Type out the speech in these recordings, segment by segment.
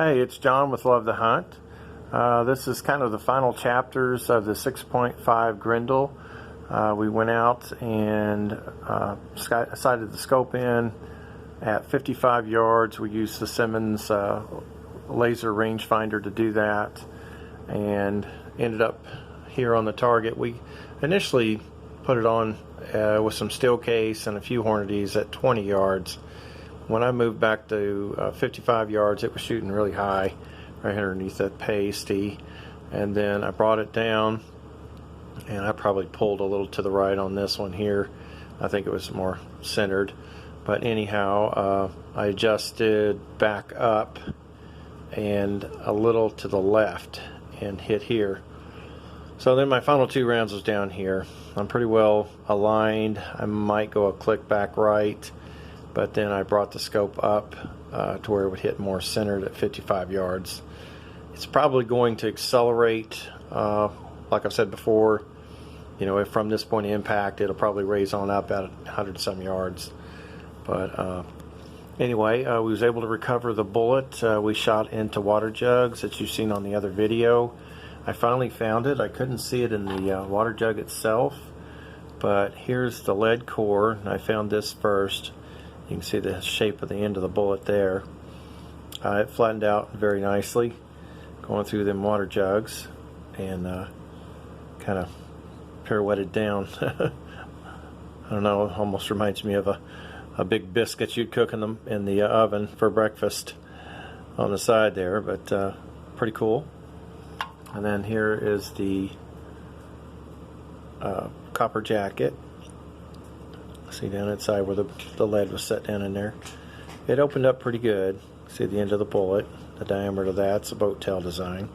Hey, it's John with Love the Hunt. This is kind of the final chapters of the 6.5 Grendel. We went out and sighted the scope in at 55 yards. We used the Simmons laser rangefinder to do that, and ended up here on the target. We initially put it on with some steel case and a few Hornadies at 20 yards. When I moved back to 55 yards, it was shooting really high, right underneath that pasty. And then I brought it down, and I probably pulled a little to the right on this one here. I think it was more centered. But anyhow, I adjusted back up and a little to the left and hit here. So then my final two rounds was down here. I'm pretty well aligned. I might go a click back right, but then I brought the scope up to where it would hit more centered at 55 yards. It's probably going to accelerate, like I've said before, you know, if from this point of impact, it'll probably raise on up at 100 some yards. But anyway, we was able to recover the bullet. We shot into water jugs that you've seen on the other video. I finally found it. I couldn't see it in the water jug itself, but here's the lead core. I found this first. You can see the shape of the end of the bullet there. It flattened out very nicely going through them water jugs, and kind of pirouetted down. I don't know, it almost reminds me of a big biscuit you'd cook in the oven for breakfast on the side there, but pretty cool. And then here is the copper jacket. See down inside where the lead was set down in there. It opened up pretty good. See the end of the bullet. The diameter of that's a boat tail design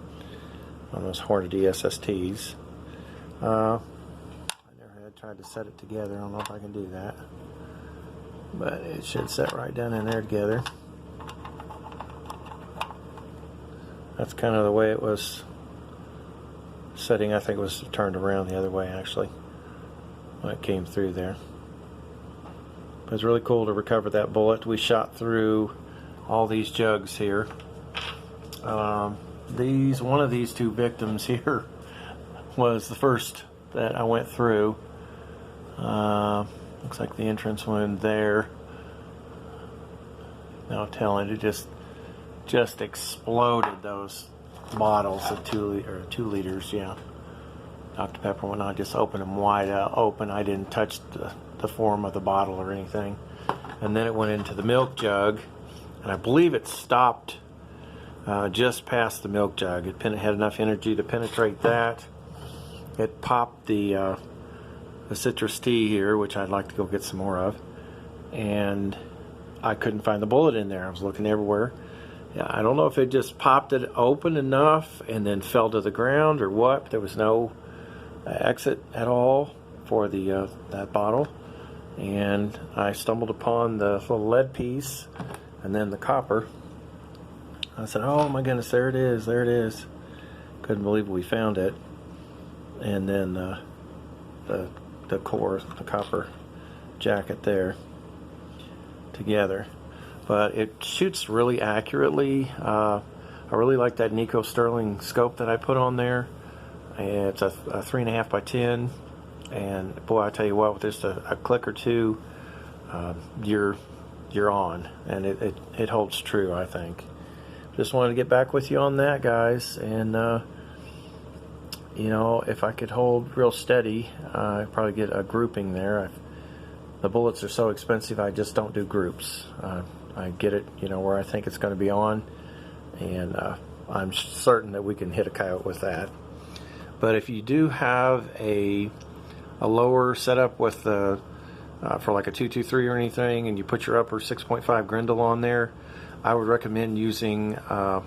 on those Hornady SSTs. I never had tried to set it together. I don't know if I can do that, but it should set right down in there together. That's kind of the way it was setting. I think it was turned around the other way actually when it came through there. It was really cool to recover that bullet. We shot through all these jugs here. One of these two victims here was the first that I went through. Looks like the entrance went there. No telling, it just exploded those bottles of 2 liters, yeah. Dr. Pepper, when I just opened them wide open, I didn't touch the form of the bottle or anything. And then it went into the milk jug, and I believe it stopped just past the milk jug. It had enough energy to penetrate that. It popped the citrus tea here, which I'd like to go get some more of, and I couldn't find the bullet in there. I was looking everywhere. Yeah, I don't know if it just popped it open enough and then fell to the ground or what, but there was no exit at all for the that bottle. And I stumbled upon the little lead piece and then the copper. I said, oh my goodness, there it is, there it is. Couldn't believe we found it. And then the core, the copper jacket there together. But it shoots really accurately. I really like that Nico Sterling scope that I put on there. It's a 3.5 by 10, and boy, I tell you what, with just a click or two, you're on, and it holds true, I think. Just wanted to get back with you on that, guys, and you know, if I could hold real steady, I'd probably get a grouping there. The bullets are so expensive, I just don't do groups. I get it, you know, where I think it's going to be on, and I'm certain that we can hit a coyote with that. But if you do have a lower setup with for like a 223 or anything, and you put your upper 6.5 Grendel on there, I would recommend using a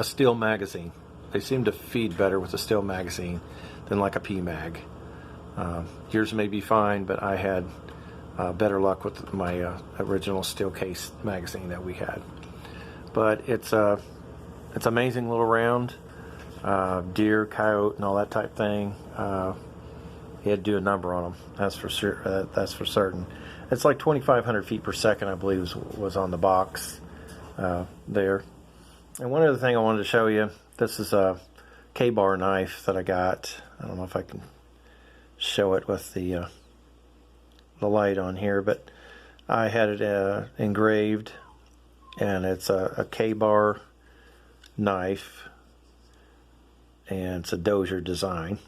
steel magazine. They seem to feed better with a steel magazine than like a PMag. Yours may be fine, but I had better luck with my original steel case magazine that we had. But it's amazing little round. Deer, coyote, and all that type thing. He had to do a number on them. That's for sure. That's for certain. It's like 2,500 feet per second, I believe, was on the box there. And one other thing I wanted to show you, this is a K-bar knife that I got. I don't know if I can show it with the light on here, but I had it engraved, and it's a K-bar knife, and it's a Dozier design.